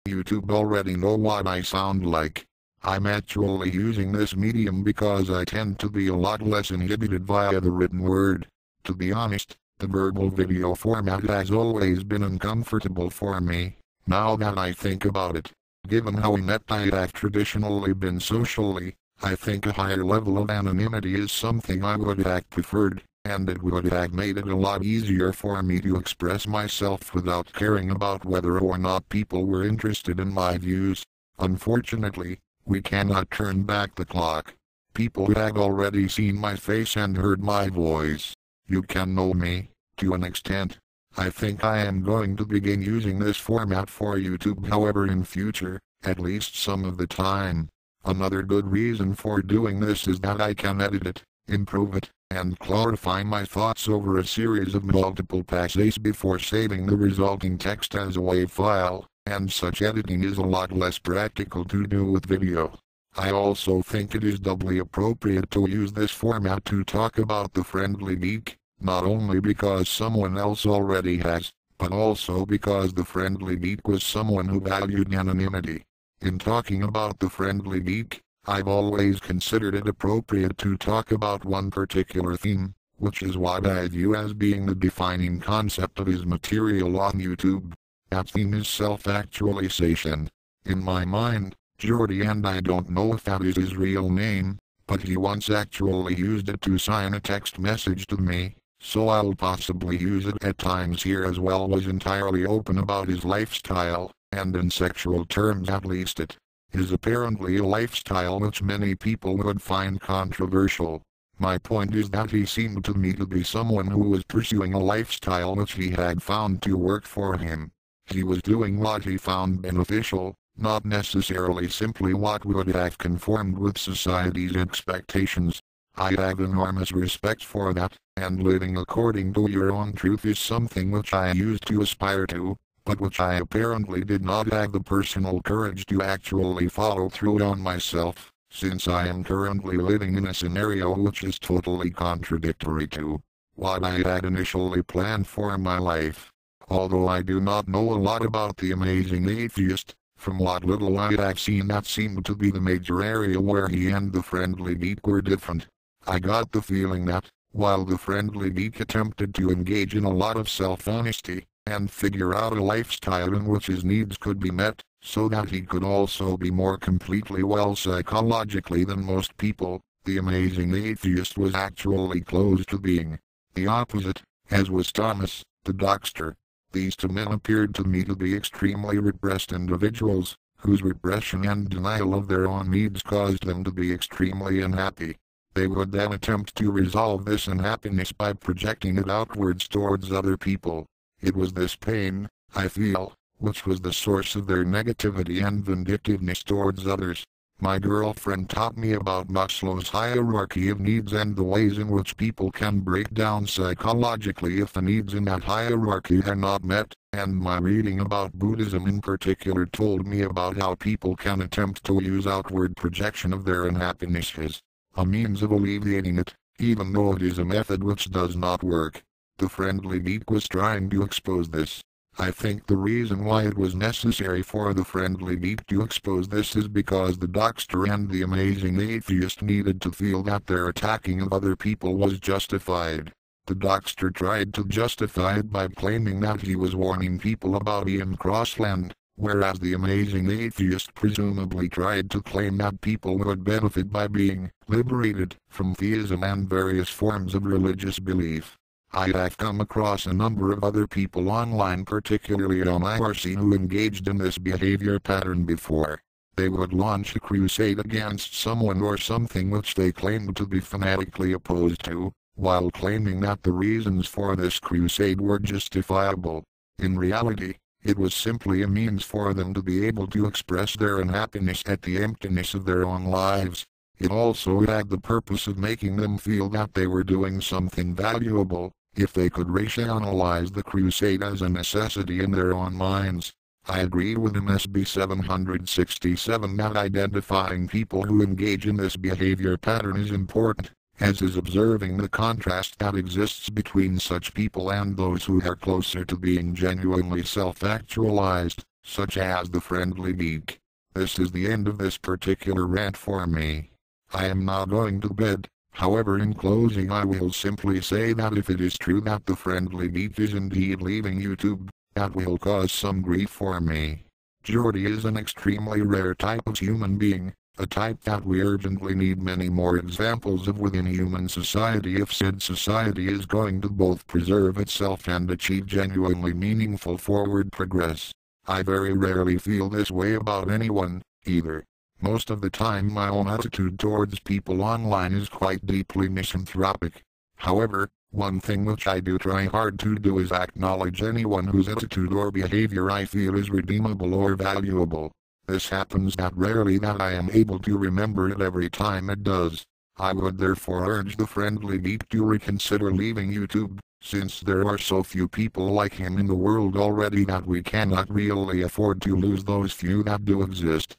YouTube already know what I sound like. I'm actually using this medium because I tend to be a lot less inhibited via the written word. To be honest, the verbal video format has always been uncomfortable for me. Now that I think about it, given how inept I have traditionally been socially, I think a higher level of anonymity is something I would have preferred, and it would have made it a lot easier for me to express myself without caring about whether or not people were interested in my views. Unfortunately, we cannot turn back the clock. People have already seen my face and heard my voice. You can know me, to an extent. I think I am going to begin using this format for YouTube however in future, at least some of the time. Another good reason for doing this is that I can edit it, improve it, and clarify my thoughts over a series of multiple passes before saving the resulting text as a WAV file, and such editing is a lot less practical to do with video. I also think it is doubly appropriate to use this format to talk about The Friendly Geek, not only because someone else already has, but also because The Friendly Geek was someone who valued anonymity. In talking about The Friendly Geek, I've always considered it appropriate to talk about one particular theme, which is what I view as being the defining concept of his material on YouTube. That theme is self-actualization. In my mind, Jordy, and I don't know if that is his real name, but he once actually used it to sign a text message to me, so I'll possibly use it at times here as well. Was entirely open about his lifestyle, and in sexual terms at least it is apparently a lifestyle which many people would find controversial. My point is that he seemed to me to be someone who was pursuing a lifestyle which he had found to work for him. He was doing what he found beneficial, not necessarily simply what would have conformed with society's expectations. I have enormous respect for that, and living according to your own truth is something which I used to aspire to, but which I apparently did not have the personal courage to actually follow through on myself, since I am currently living in a scenario which is totally contradictory to what I had initially planned for my life. Although I do not know a lot about The Amazing Atheist, from what little I have seen that seemed to be the major area where he and The Friendly Geek were different. I got the feeling that, while The Friendly Geek attempted to engage in a lot of self-honesty, and figure out a lifestyle in which his needs could be met, so that he could also be more completely well psychologically than most people, The Amazing Atheist was actually close to being the opposite, as was Thomas, the Dockster. These two men appeared to me to be extremely repressed individuals, whose repression and denial of their own needs caused them to be extremely unhappy. They would then attempt to resolve this unhappiness by projecting it outwards towards other people. It was this pain, I feel, which was the source of their negativity and vindictiveness towards others. My girlfriend taught me about Maslow's hierarchy of needs and the ways in which people can break down psychologically if the needs in that hierarchy are not met, and my reading about Buddhism in particular told me about how people can attempt to use outward projection of their unhappiness as a means of alleviating it, even though it is a method which does not work. The Friendly Geek was trying to expose this. I think the reason why it was necessary for The Friendly Geek to expose this is because the Dockster and The Amazing Atheist needed to feel that their attacking of other people was justified. The Dockster tried to justify it by claiming that he was warning people about Ian Crossland, whereas The Amazing Atheist presumably tried to claim that people would benefit by being liberated from theism and various forms of religious belief. I have come across a number of other people online, particularly on IRC, who engaged in this behavior pattern before. They would launch a crusade against someone or something which they claimed to be fanatically opposed to, while claiming that the reasons for this crusade were justifiable. In reality, it was simply a means for them to be able to express their unhappiness at the emptiness of their own lives. It also had the purpose of making them feel that they were doing something valuable, if they could rationalize the crusade as a necessity in their own minds. I agree with MSB 767 that identifying people who engage in this behavior pattern is important, as is observing the contrast that exists between such people and those who are closer to being genuinely self-actualized, such as the Friendly Geek. This is the end of this particular rant for me. I am now going to bed. However, in closing, I will simply say that if it is true that the Friendly Geek is indeed leaving YouTube, that will cause some grief for me. Jordy is an extremely rare type of human being, a type that we urgently need many more examples of within human society if said society is going to both preserve itself and achieve genuinely meaningful forward progress. I very rarely feel this way about anyone, either. Most of the time my own attitude towards people online is quite deeply misanthropic. However, one thing which I do try hard to do is acknowledge anyone whose attitude or behavior I feel is redeemable or valuable. This happens that rarely that I am able to remember it every time it does. I would therefore urge the Friendly Geek to reconsider leaving YouTube, since there are so few people like him in the world already that we cannot really afford to lose those few that do exist.